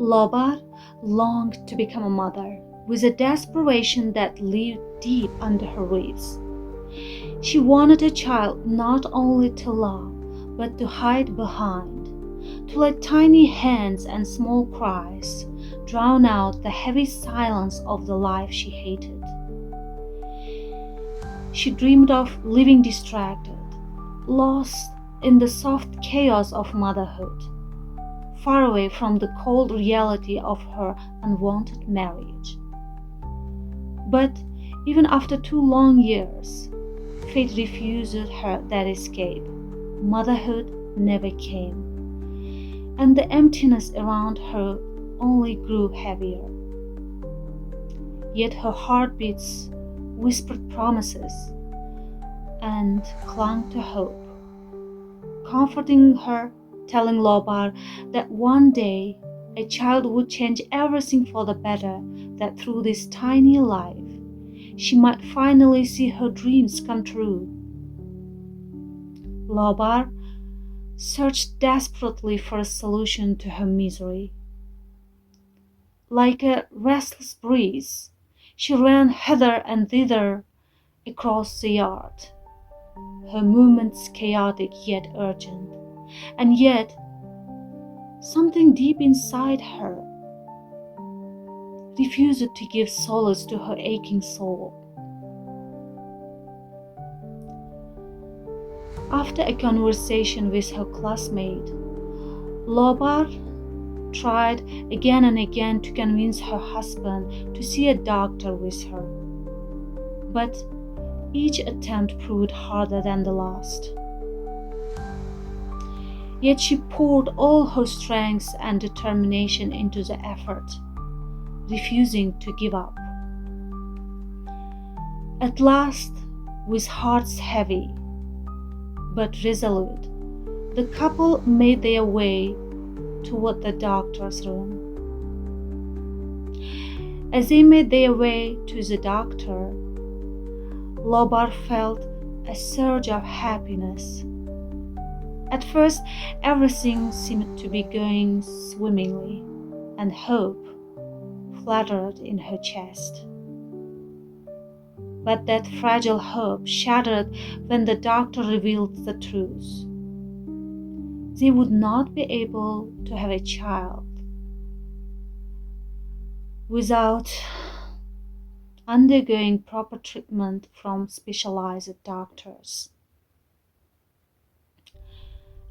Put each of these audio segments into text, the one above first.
Lobar longed to become a mother with a desperation that lived deep under her ribs. She wanted a child not only to love, but to hide behind, to let tiny hands and small cries drown out the heavy silence of the life she hated. She dreamed of living distracted, lost in the soft chaos of motherhood, far away from the cold reality of her unwanted marriage. But even after 2 long years, fate refused her that escape. Motherhood never came, and the emptiness around her only grew heavier. Yet her heartbeats whispered promises and clung to hope, comforting her, telling Lobar that one day a child would change everything for the better, that through this tiny life she might finally see her dreams come true. Lobar searched desperately for a solution to her misery. Like a restless breeze, she ran hither and thither across the yard, her movements chaotic yet urgent, and yet something deep inside her refused to give solace to her aching soul. After a conversation with her classmate, Lobar tried again and again to convince her husband to see a doctor with her, but each attempt proved harder than the last. Yet she poured all her strength and determination into the effort, refusing to give up. At last, with hearts heavy but resolute, the couple made their way toward the doctor's room. As they made their way to the doctor, Lobar felt a surge of happiness. At first, everything seemed to be going swimmingly, and hope fluttered in her chest. But that fragile hope shattered when the doctor revealed the truth. They would not be able to have a child without undergoing proper treatment from specialized doctors.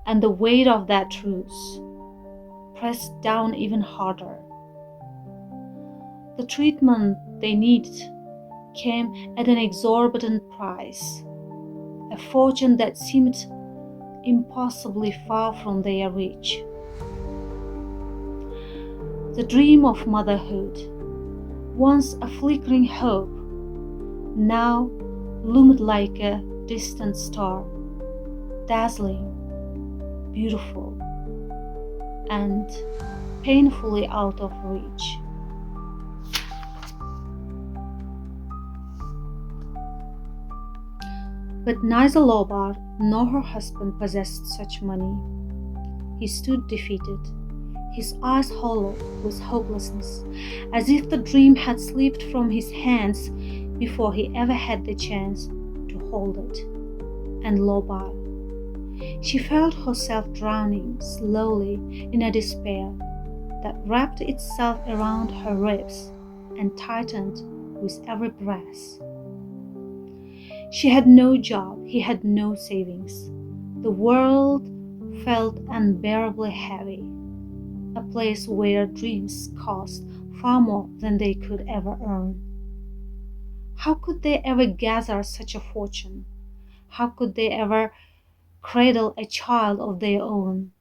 And the weight of that truth pressed down even harder. The treatment they needed came at an exorbitant price, a fortune that seemed impossibly far from their reach. The dream of motherhood, once a flickering hope, now loomed like a distant star, dazzling, beautiful, and painfully out of reach. But neither Lobar nor her husband possessed such money. He stood defeated, his eyes hollow with hopelessness, as if the dream had slipped from his hands before he ever had the chance to hold it. And Lobar, she felt herself drowning slowly in a despair that wrapped itself around her ribs and tightened with every breath. She had no job, he had no savings. The world felt unbearably heavy, a place where dreams cost far more than they could ever earn. How could they ever gather such a fortune? How could they ever cradle a child of their own?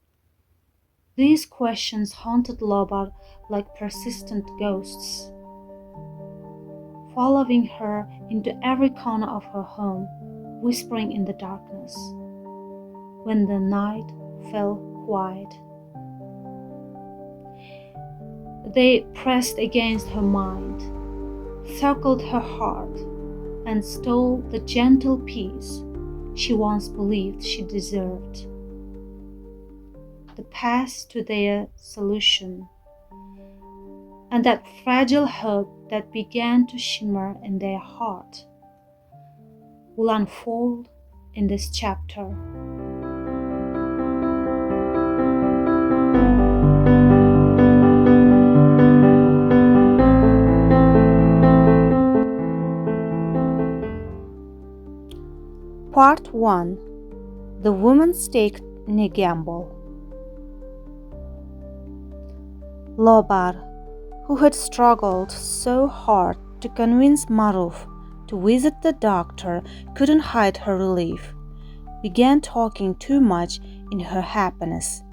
These questions haunted Lobar like persistent ghosts, following her into every corner of her home, whispering in the darkness. When the night fell quiet, they pressed against her mind, circled her heart, and stole the gentle peace she once believed she deserved. The path to their solution and that fragile hope that began to shimmer in their heart will unfold in this chapter. Part 1. The woman's stake in a gamble. Lobar, who had struggled so hard to convince Maruf to visit the doctor, couldn't hide her relief, began talking too much in her happiness.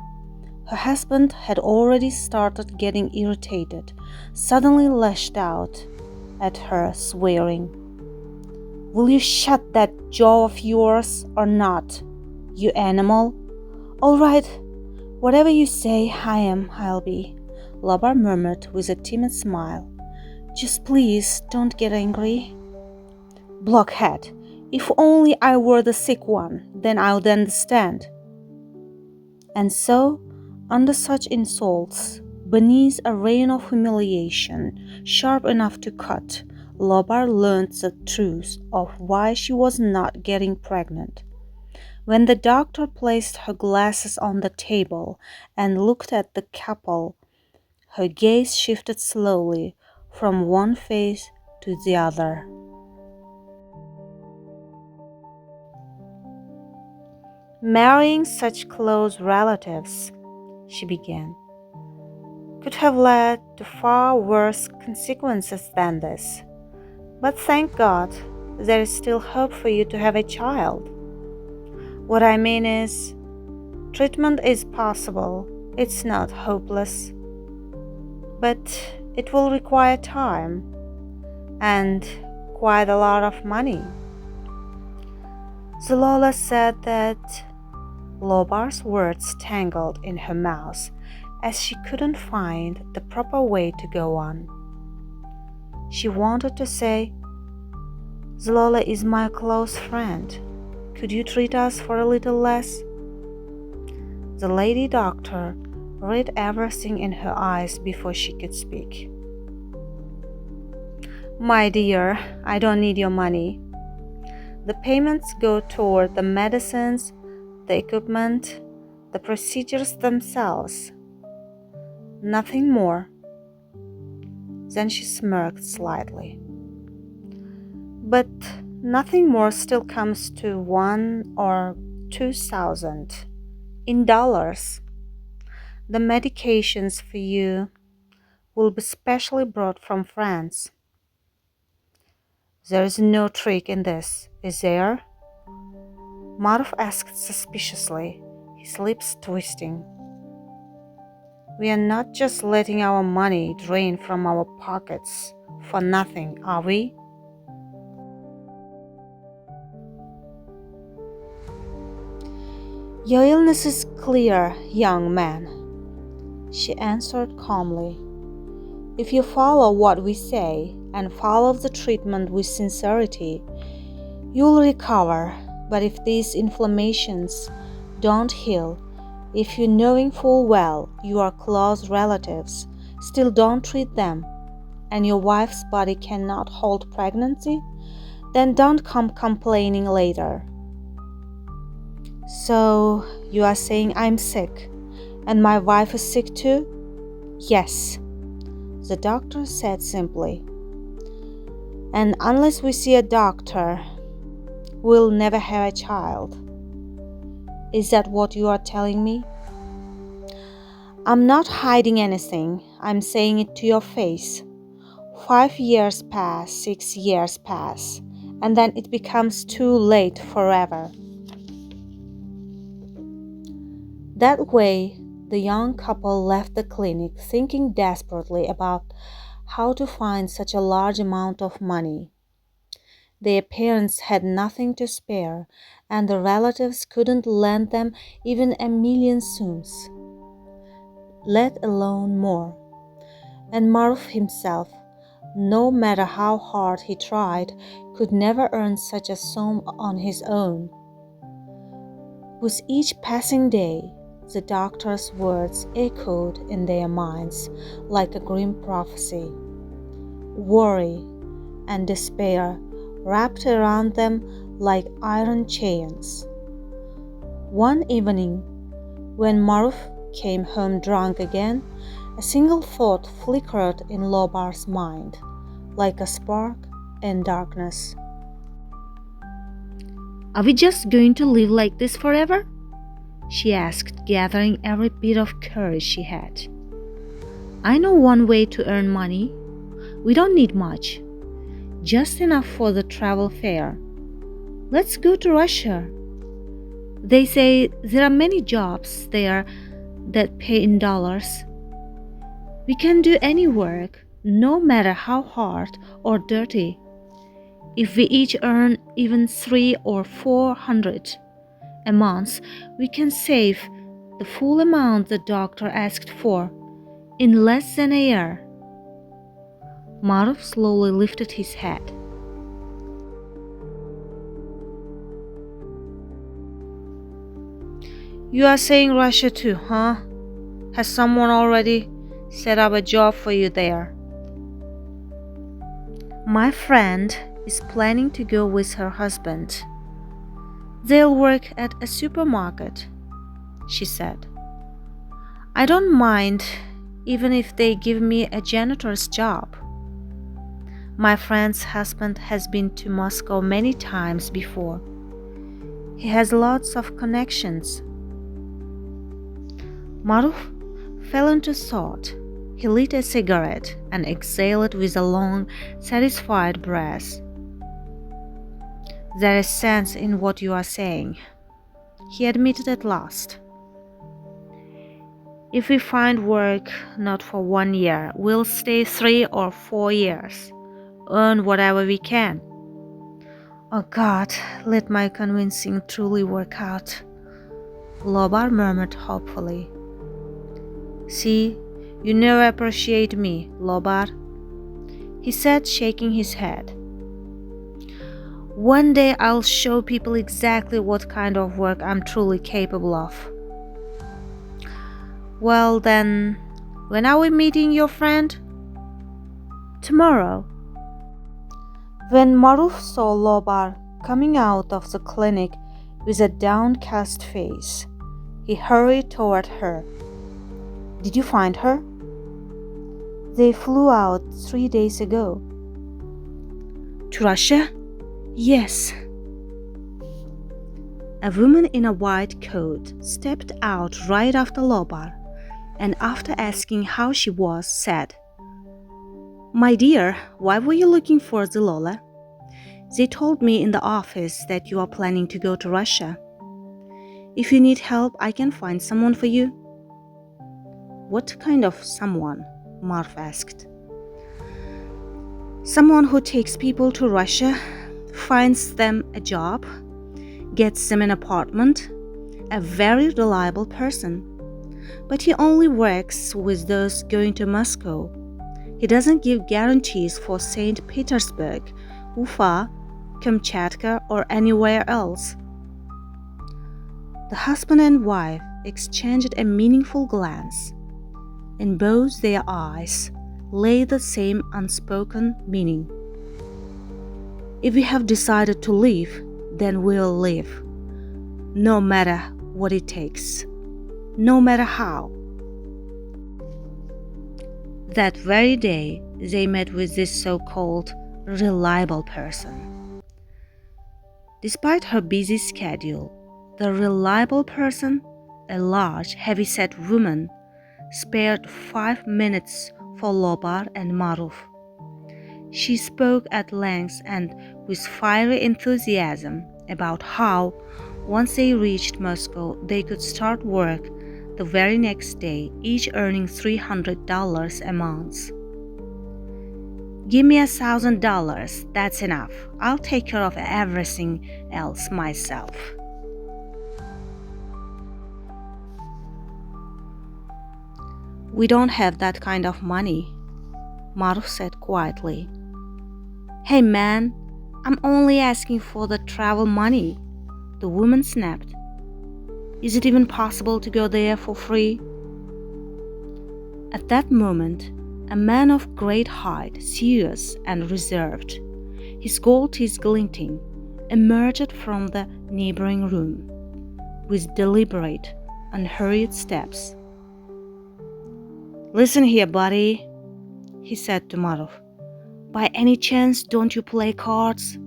Her husband had already started getting irritated, suddenly lashed out at her, swearing, "Will you shut that jaw of yours or not, you animal?" "All right, whatever you say I'll be," Lobar murmured with a timid smile. "Just please don't get angry." "Blockhead, if only I were the sick one, then I would understand." And so, under such insults, beneath a rain of humiliation sharp enough to cut, Lobar learned the truth of why she was not getting pregnant. When the doctor placed her glasses on the table and looked at the couple, her gaze shifted slowly from one face to the other. "Marrying such close relatives," she began, "could have led to far worse consequences than this. But thank God, there is still hope for you to have a child. What I mean is, treatment is possible. It's not hopeless. But it will require time and quite a lot of money." Zalola said that Lobar's words tangled in her mouth as she couldn't find the proper way to go on. She wanted to say, "Zalola is my close friend. Could you treat us for a little less?" The lady doctor read everything in her eyes before she could speak. "My dear, I don't need your money. The payments go toward the medicines, the equipment, the procedures themselves. Nothing more." Then she smirked slightly. "But nothing more still comes to 1,000 or 2,000 in dollars. The medications for you will be specially brought from France." "There is no trick in this, is there?" Maruf asked suspiciously, his lips twisting. "We are not just letting our money drain from our pockets for nothing, are we?" "Your illness is clear, young man," she answered calmly. "If you follow what we say and follow the treatment with sincerity, you'll recover. But if these inflammations don't heal, if you, knowing full well you are close relatives, still don't treat them, and your wife's body cannot hold pregnancy, then don't come complaining later." "So you are saying I'm sick, and my wife is sick too?" "Yes," the doctor said simply. "And unless we see a doctor, we'll never have a child. Is that what you are telling me?" "I'm not hiding anything. I'm saying it to your face. 5 years pass, 6 years pass, and then it becomes too late forever." That way, the young couple left the clinic thinking desperately about how to find such a large amount of money. Their parents had nothing to spare, and the relatives couldn't lend them even 1,000,000 soums, let alone more. And Maruf himself, no matter how hard he tried, could never earn such a sum on his own. With each passing day, The doctor's words echoed in their minds like a grim prophecy. Worry and despair wrapped around them like iron chains. One evening, when Maruf came home drunk again, a single thought flickered in Lobar's mind, like a spark in darkness. "Are we just going to live like this forever?" she asked, gathering every bit of courage she had. "I know one way to earn money. We don't need much, just enough for the travel fare. Let's go to Russia. They say there are many jobs there that pay in dollars. We can do any work, no matter how hard or dirty. If we each earn even 300 or 400 a month, we can save the full amount the doctor asked for in less than a year." Maruf slowly lifted his head. "You are saying Russia too, huh? Has someone already set up a job for you there?" "My friend is planning to go with her husband. They'll work at a supermarket," she said. "I don't mind even if they give me a janitor's job. My friend's husband has been to Moscow many times before. He has lots of connections." Maruf fell into thought. He lit a cigarette and exhaled with a long, satisfied breath. "There is sense in what you are saying," he admitted at last. "If we find work not for 1 year, we'll stay 3 or 4 years, earn whatever we can. Oh God, let my convincing truly work out," Lobar murmured hopefully. "See, you never appreciate me, Lobar," he said, shaking his head. "One day I'll show people exactly what kind of work I'm truly capable of." "Well then, when are we meeting your friend?" "Tomorrow." When Maruf saw Lobar coming out of the clinic with a downcast face, he hurried toward her. "Did you find her?" "They flew out 3 days ago." "To Russia?" "Yes." A woman in a white coat stepped out right after Lobar, and after asking how she was, said, "My dear, why were you looking for Zilola? They told me in the office that you are planning to go to Russia. If you need help, I can find someone for you." "What kind of someone?" Marv asked. "Someone who takes people to Russia, finds them a job, gets them an apartment, a very reliable person. But he only works with those going to Moscow. He doesn't give guarantees for St. Petersburg, Ufa, Kamchatka, or anywhere else." The husband and wife exchanged a meaningful glance. In both their eyes lay the same unspoken meaning. If we have decided to leave, then we'll leave, no matter what it takes, no matter how. That very day, they met with this so-called reliable person. Despite her busy schedule, the reliable person, a large, heavy-set woman, spared 5 minutes for Lobar and Maruf. She spoke at length and with fiery enthusiasm about how, once they reached Moscow, they could start work the very next day, each earning $300 a month. "Give me $1,000, that's enough. I'll take care of everything else myself." "We don't have that kind of money," Maruf said quietly. "Hey man, I'm only asking for the travel money," the woman snapped. Is it even possible to go there for free? At that moment, a man of great height, serious and reserved, his gold teeth glinting, emerged from the neighboring room with deliberate, unhurried steps. "Listen here, buddy," he said to Maruf. "By any chance, don't you play cards?"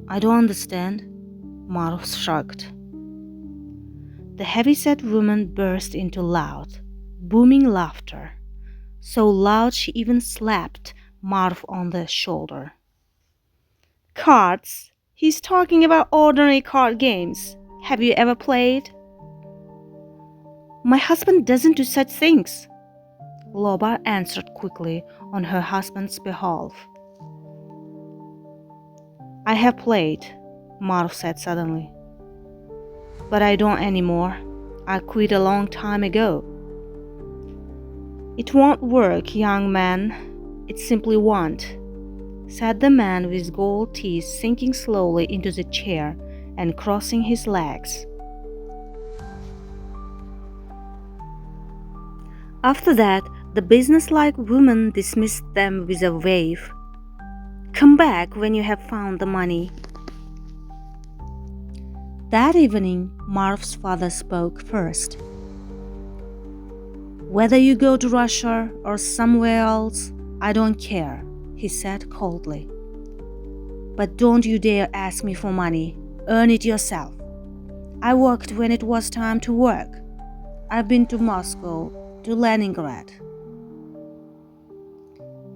"I don't understand," Maruf shrugged. The heavy-set woman burst into loud, booming laughter, so loud she even slapped Maruf on the shoulder. "Cards? He's talking about ordinary card games. Have you ever played?" "My husband doesn't do such things," Lobar answered quickly on her husband's behalf. "I have played," Maruf said suddenly. "But I don't anymore. I quit a long time ago." "It won't work, young man. It simply won't," said the man with gold teeth, sinking slowly into the chair and crossing his legs. After that, the businesslike woman dismissed them with a wave. "Come back when you have found the money." That evening, Marv's father spoke first. "Whether you go to Russia or somewhere else, I don't care," he said coldly. "But don't you dare ask me for money. Earn it yourself. I worked when it was time to work. I've been to Moscow, to Leningrad."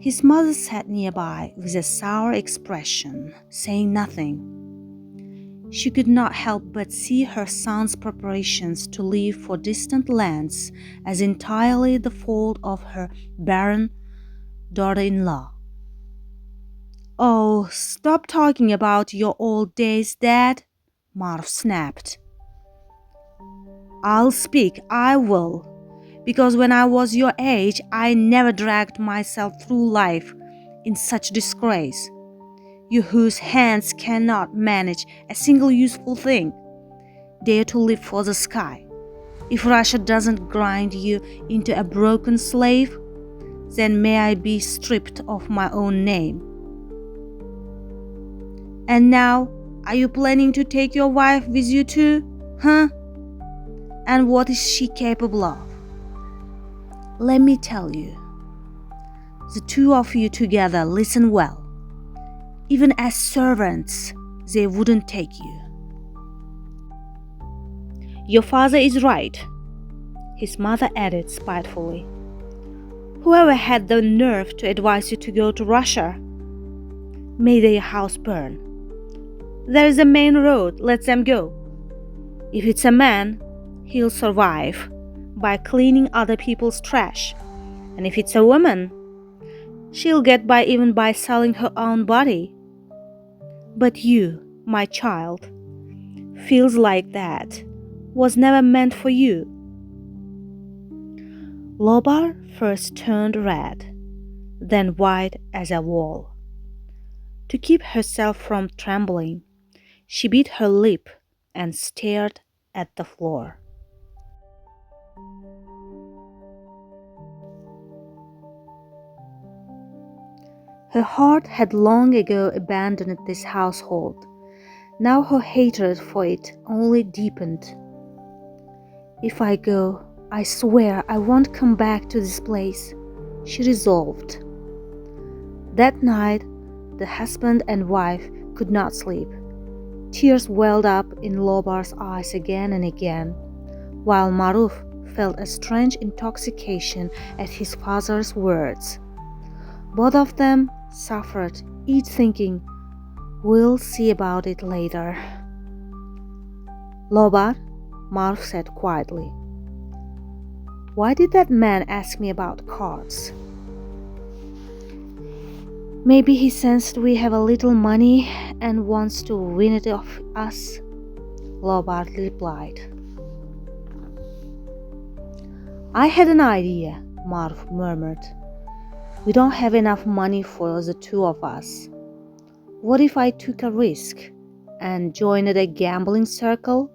His mother sat nearby with a sour expression, saying nothing. She could not help but see her son's preparations to leave for distant lands as entirely the fault of her barren daughter-in-law. "Oh, stop talking about your old days, Dad," Marv snapped. "I'll speak, I will. Because when I was your age, I never dragged myself through life in such disgrace. You whose hands cannot manage a single useful thing, dare to live for the sky. If Russia doesn't grind you into a broken slave, then may I be stripped of my own name. And now, are you planning to take your wife with you too, huh? And what is she capable of? Let me tell you, the two of you together, listen well. Even as servants, they wouldn't take you." "Your father is right," his mother added spitefully. "Whoever had the nerve to advise you to go to Russia? May their house burn. There is a main road, let them go. If it's a man, he'll survive by cleaning other people's trash. And if it's a woman, she'll get by even by selling her own body. But you, my child, feels like that was never meant for you." Lobar first turned red, then white as a wall. To keep herself from trembling, she bit her lip and stared at the floor. Her heart had long ago abandoned this household. Now her hatred for it only deepened. "If I go, I swear I won't come back to this place," she resolved. That night, the husband and wife could not sleep. Tears welled up in Lobar's eyes again and again, while Maruf felt a strange intoxication at his father's words. Both of them suffered, each thinking, "We'll see about it later." "Lobar," Maruf said quietly, "why did that man ask me about cards?" "Maybe he sensed we have a little money and wants to win it off us," Lobar replied. "I had an idea," Maruf murmured. "We don't have enough money for the two of us. What if I took a risk and joined a gambling circle?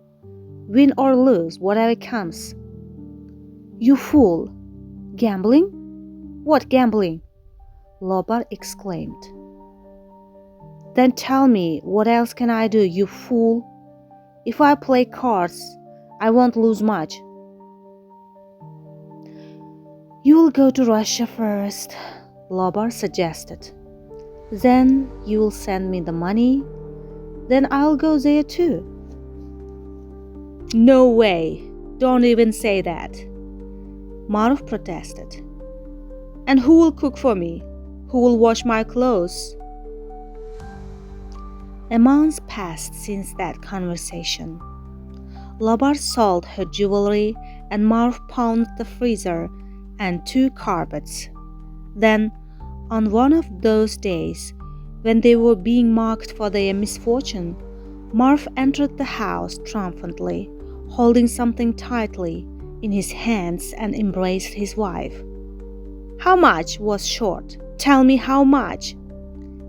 Win or lose, whatever comes. You fool! Gambling? What gambling? Lobar exclaimed. Then tell me, what else can I do, you fool? If I play cards, I won't lose much. You will go to Russia first, Lobar suggested. Then you will send me the money. Then I'll go there too. No way. Don't even say that. Maruf protested. And who will cook for me? Who will wash my clothes? A month passed since that conversation. Lobar sold her jewelry and Maruf pawned the freezer and 2 carpets. Then, on one of those days, when they were being mocked for their misfortune, Maruf entered the house triumphantly, holding something tightly in his hands and embraced his wife. How much was short? Tell me how much?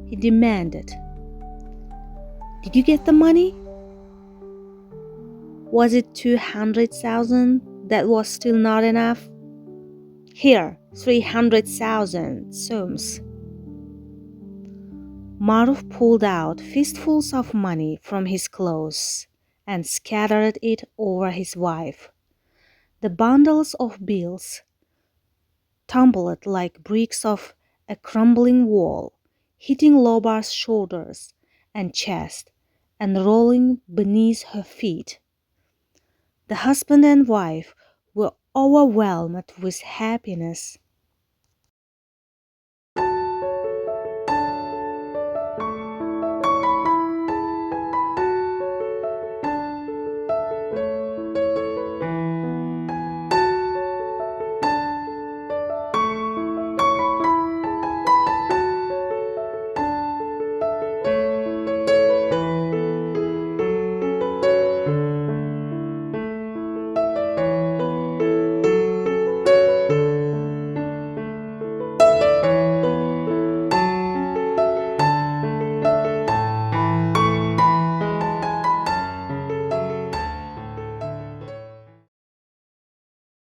He demanded. Did you get the money? Was it 200,000 that was still not enough? Here, 300,000 soms. Maruf pulled out fistfuls of money from his clothes and scattered it over his wife. The bundles of bills tumbled like bricks of a crumbling wall, hitting Lobar's shoulders and chest and rolling beneath her feet. The husband and wife were overwhelmed with happiness.